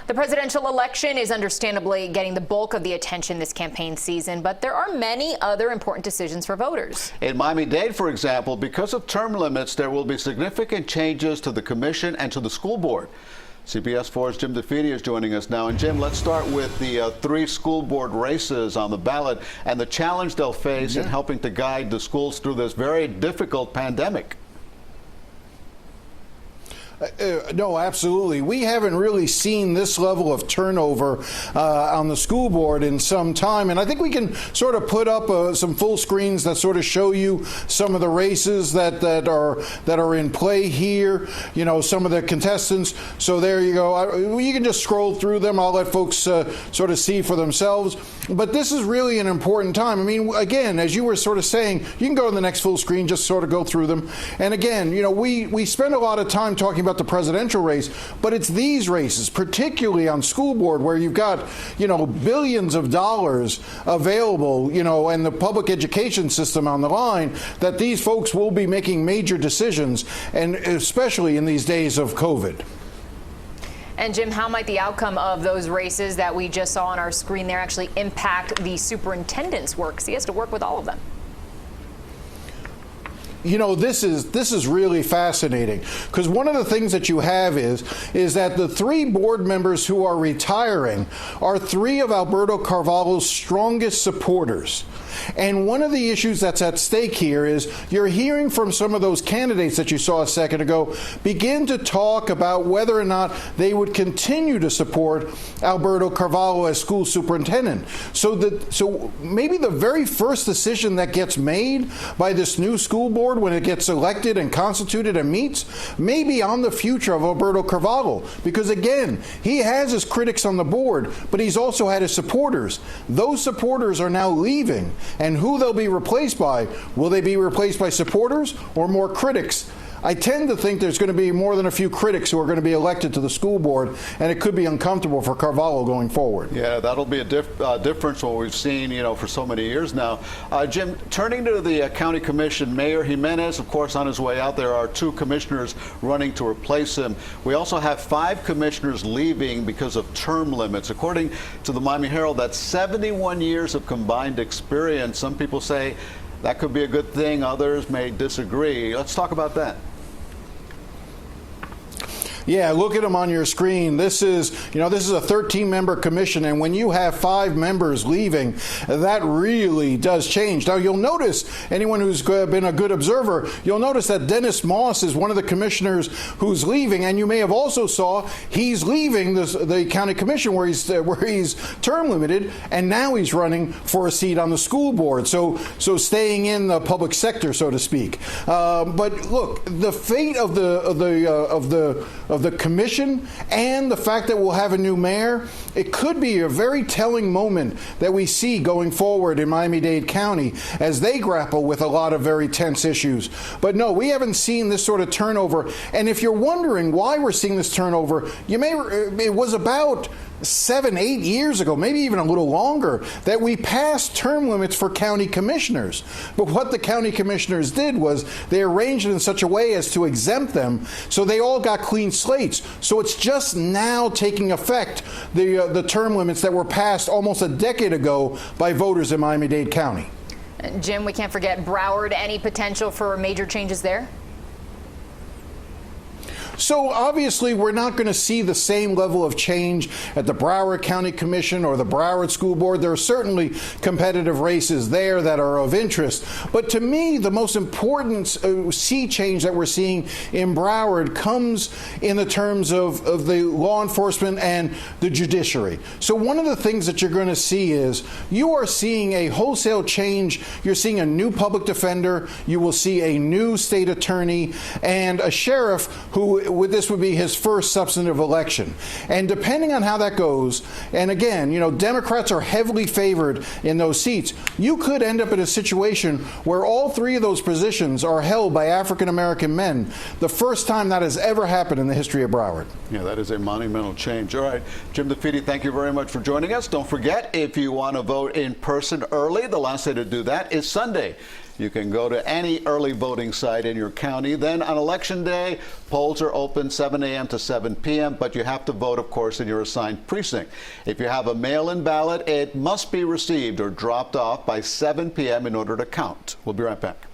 The presidential election is understandably getting the bulk of the attention this campaign season, but there are many other important decisions for voters. In Miami-Dade, for example, because of term limits, there will be significant changes to the commission and to the school board. CBS 4's Jim DeFede is joining us now. And Jim, let's start with the 3 school board races on the ballot and the challenge they'll face in helping to guide the schools through this very difficult pandemic. No, absolutely. We haven't really seen this level of turnover on the school board in some time. And I think we can sort of put up some full screens that sort of show you some of the races that are in play here, you know, some of the contestants. So there you go. You can just scroll through them. I'll let folks sort of see for themselves. But this is really an important time. I mean, again, as you were sort of saying, you can go to the next full screen, just sort of go through them. And again, you know, we spend a lot of time talking about the presidential race, but it's these races, particularly on school board, where you've got, you know, billions of dollars available, you know, and the public education system on the line, that these folks will be making major decisions, and especially in these days of COVID. And Jim, how might the outcome of those races that we just saw on our screen there actually impact the superintendent's work? Because he has to work with all of them. You know, this is really fascinating, because one of the things that you have is that the 3 board members who are retiring are 3 of Alberto Carvalho's strongest supporters. And one of the issues that's at stake here is you're hearing from some of those candidates that you saw a second ago begin to talk about whether or not they would continue to support Alberto Carvalho as school superintendent. So maybe the very first decision that gets made by this new school board when it gets elected and constituted and meets may be on the future of Alberto Carvalho. Because again, he has his critics on the board, but he's also had his supporters. Those supporters are now leaving. And who they'll be replaced by? Will they be replaced by supporters or more critics? I tend to think there's going to be more than a few critics who are going to be elected to the school board, and it could be uncomfortable for Carvalho going forward. Yeah, that'll be a difference what we've seen, you know, for so many years now. Jim, turning to the county commission, Mayor Jimenez, of course, on his way out. There are 2 commissioners running to replace him. We also have 5 commissioners leaving because of term limits. According to the Miami Herald, that's 71 years of combined experience. Some people say that could be a good thing. Others may disagree. Let's talk about that. Yeah, look at them on your screen. This is a 13-member commission, and when you have 5 members leaving, that really does change. Now, you'll notice, anyone who's been a good observer, you'll notice that Dennis Moss is one of the commissioners who's leaving, and you may have also saw he's leaving the county commission where he's term limited, and now he's running for a seat on the school board. So staying in the public sector, so to speak. But look, the fate of the commission and the fact that we'll have a new mayor, it could be a very telling moment that we see going forward in Miami-Dade County as they grapple with a lot of very tense issues. But no, we haven't seen this sort of turnover. And if you're wondering why we're seeing this turnover, it was about 7-8 years ago, maybe even a little longer, that we passed term limits for county commissioners. But what the county commissioners did was they arranged it in such a way as to exempt them, so they all got clean slates. So it's just now taking effect, the term limits that were passed almost a decade ago by voters in Miami-Dade County. Jim, we can't forget Broward. Any potential for major changes there? So obviously we're not going to see the same level of change at the Broward County Commission or the Broward School Board. There are certainly competitive races there that are of interest. But to me, the most important sea change that we're seeing in Broward comes in the terms of the law enforcement and the judiciary. So one of the things that you're going to see is you are seeing a wholesale change. You're seeing a new public defender. You will see a new state attorney and a sheriff who this would be his first substantive election. And depending on how that goes, and again, you know, Democrats are heavily favored in those seats, you could end up in a situation where all 3 of those positions are held by African-American men, the first time that has ever happened in the history of Broward. Yeah, that is a monumental change. All right, Jim DeFede, thank you very much for joining us. Don't forget, if you want to vote in person early, the last day to do that is Sunday. You can go to any early voting site in your county. Then on Election Day, polls are open 7 a.m. to 7 p.m., but you have to vote, of course, in your assigned precinct. If you have a mail-in ballot, it must be received or dropped off by 7 p.m. in order to count. We'll be right back.